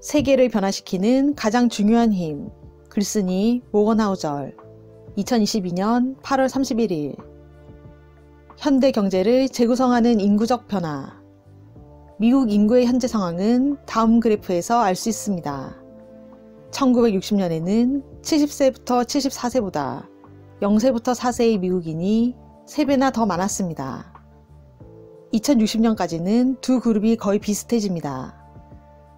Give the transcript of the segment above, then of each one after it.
세계를 변화시키는 가장 중요한 힘. 글쓴이 모건 하우절. 2022년 8월 31일. 현대 경제를 재구성하는 인구적 변화. 미국 인구의 현재 상황은 다음 그래프에서 알 수 있습니다. 1960년에는 70세부터 74세보다 0세부터 4세의 미국인이 3배나 더 많았습니다. 2060년까지는 두 그룹이 거의 비슷해집니다.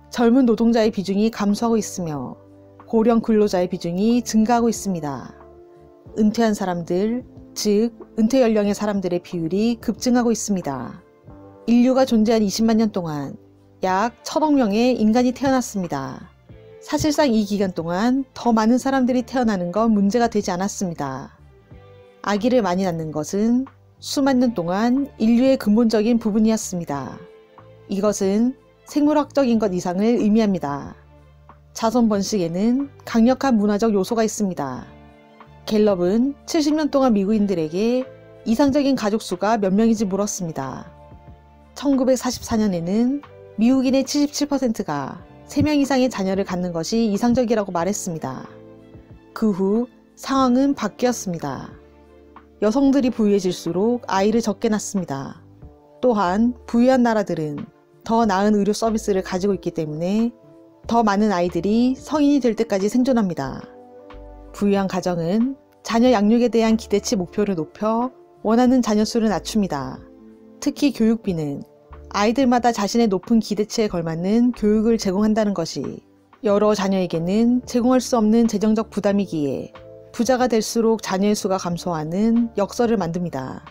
젊은 노동자의 비중이 감소하고 있으며 고령 근로자의 비중이 증가하고 있습니다. 은퇴한 사람들, 즉 은퇴 연령의 사람들의 비율이 급증하고 있습니다. 인류가 존재한 20만 년 동안 약 1000억 명의 인간이 태어났습니다. 사실상 이 기간 동안 더 많은 사람들이 태어나는 건 문제가 되지 않았습니다. 아기를 많이 낳는 것은 수만 년 동안 인류의 근본적인 부분이었습니다. 이것은 생물학적인 것 이상을 의미합니다. 자손 번식에는 강력한 문화적 요소가 있습니다. 갤럽은 70년 동안 미국인들에게 이상적인 가족 수가 몇 명인지 물었습니다. 1944년에는 미국인의 77%가 3명 이상의 자녀를 갖는 것이 이상적이라고 말했습니다. 그 후 상황은 바뀌었습니다. 여성들이 부유해질수록 아이를 적게 낳습니다. 또한 부유한 나라들은 더 나은 의료 서비스를 가지고 있기 때문에 더 많은 아이들이 성인이 될 때까지 생존합니다. 부유한 가정은 자녀 양육에 대한 기대치 목표를 높여 원하는 자녀 수를 낮춥니다. 특히 교육비는 아이들마다 자신의 높은 기대치에 걸맞는 교육을 제공한다는 것이 여러 자녀에게는 제공할 수 없는 재정적 부담이기에 부자가 될수록 자녀의 수가 감소하는 역설을 만듭니다.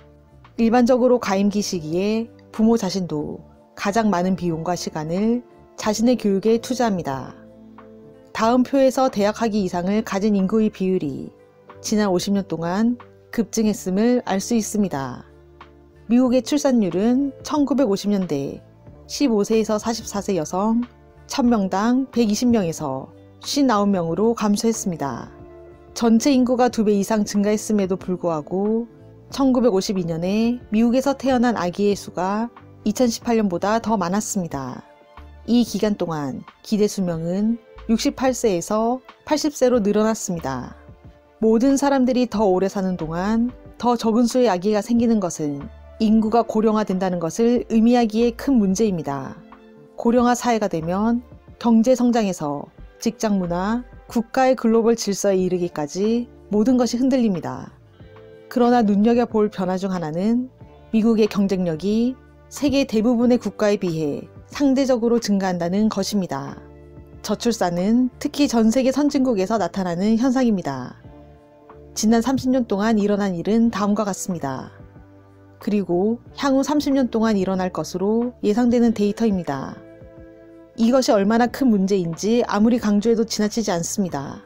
일반적으로 가임기 시기에 부모 자신도 가장 많은 비용과 시간을 자신의 교육에 투자합니다. 다음 표에서 대학학위 이상을 가진 인구의 비율이 지난 50년 동안 급증했음을 알 수 있습니다. 미국의 출산율은 1950년대 15세에서 44세 여성 1000명당 120명에서 59명으로 감소했습니다. 전체 인구가 2배 이상 증가했음에도 불구하고 1952년에 미국에서 태어난 아기의 수가 2018년보다 더 많았습니다. 이 기간 동안 기대 수명은 68세에서 80세로 늘어났습니다. 모든 사람들이 더 오래 사는 동안 더 적은 수의 아기가 생기는 것은 인구가 고령화된다는 것을 의미하기에 큰 문제입니다. 고령화 사회가 되면 경제 성장에서 직장 문화, 국가의 글로벌 질서에 이르기까지 모든 것이 흔들립니다. 그러나 눈여겨볼 변화 중 하나는 미국의 경쟁력이 세계 대부분의 국가에 비해 상대적으로 증가한다는 것입니다. 저출산은 특히 전 세계 선진국에서 나타나는 현상입니다. 지난 30년 동안 일어난 일은 다음과 같습니다. 그리고 향후 30년 동안 일어날 것으로 예상되는 데이터입니다. 이것이 얼마나 큰 문제인지 아무리 강조해도 지나치지 않습니다.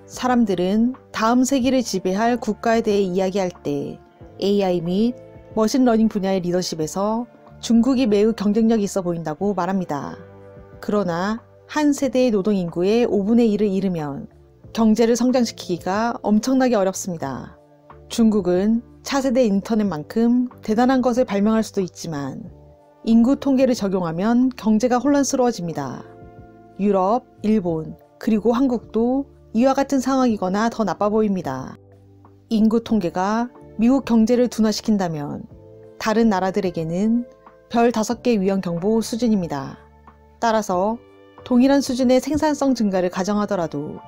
사람들은 다음 세기를 지배할 국가에 대해 이야기할 때 AI 및 머신러닝 분야의 리더십에서 중국이 매우 경쟁력이 있어 보인다고 말합니다. 그러나 한 세대의 노동인구의 5분의 1을 잃으면 경제를 성장시키기가 엄청나게 어렵습니다. 중국은 차세대 인터넷만큼 대단한 것을 발명할 수도 있지만 인구 통계를 적용하면 경제가 혼란스러워집니다. 유럽, 일본, 그리고 한국도 이와 같은 상황이거나 더 나빠 보입니다. 인구 통계가 미국 경제를 둔화시킨다면 다른 나라들에게는 별 5개 위험 경보 수준입니다. 따라서 동일한 수준의 생산성 증가를 가정하더라도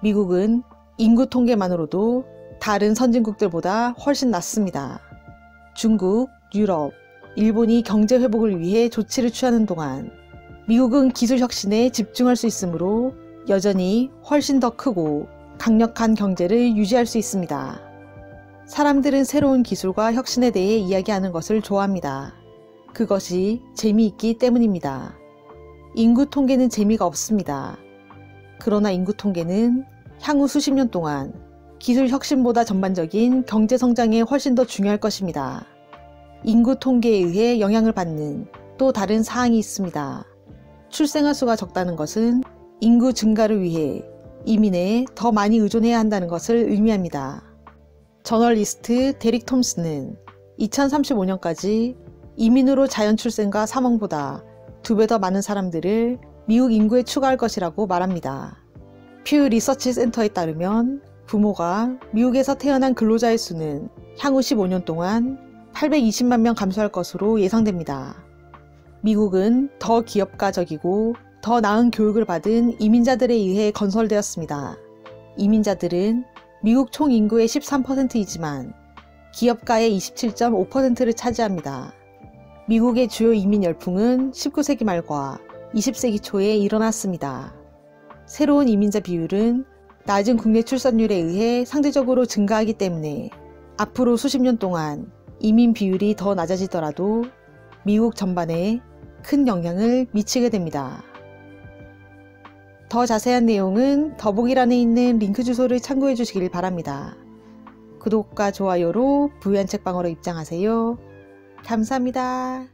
미국은 인구 통계만으로도 다른 선진국들보다 훨씬 낮습니다. 중국, 유럽, 일본이 경제 회복을 위해 조치를 취하는 동안 미국은 기술 혁신에 집중할 수 있으므로 여전히 훨씬 더 크고 강력한 경제를 유지할 수 있습니다. 사람들은 새로운 기술과 혁신에 대해 이야기하는 것을 좋아합니다. 그것이 재미있기 때문입니다. 인구 통계는 재미가 없습니다. 그러나 인구 통계는 향후 수십 년 동안 기술 혁신보다 전반적인 경제 성장에 훨씬 더 중요할 것입니다. 인구 통계에 의해 영향을 받는 또 다른 사항이 있습니다. 출생아 수가 적다는 것은 인구 증가를 위해 이민에 더 많이 의존해야 한다는 것을 의미합니다. 저널리스트 데릭 톰슨은 2035년까지 이민으로 자연 출생과 사망보다 2배 더 많은 사람들을 미국 인구에 추가할 것이라고 말합니다. 퓨 리서치 센터에 따르면 부모가 미국에서 태어난 근로자의 수는 향후 15년 동안 820만 명 감소할 것으로 예상됩니다. 미국은 더 기업가적이고 더 나은 교육을 받은 이민자들에 의해 건설되었습니다. 이민자들은 미국 총 인구의 13%이지만 기업가의 27.5%를 차지합니다. 미국의 주요 이민 열풍은 19세기 말과 20세기 초에 일어났습니다. 새로운 이민자 비율은 낮은 국내 출산율에 의해 상대적으로 증가하기 때문에 앞으로 수십 년 동안 이민 비율이 더 낮아지더라도 미국 전반에 큰 영향을 미치게 됩니다. 더 자세한 내용은 더보기란에 있는 링크 주소를 참고해 주시길 바랍니다. 구독과 좋아요로 부유한 책방으로 입장하세요. 감사합니다.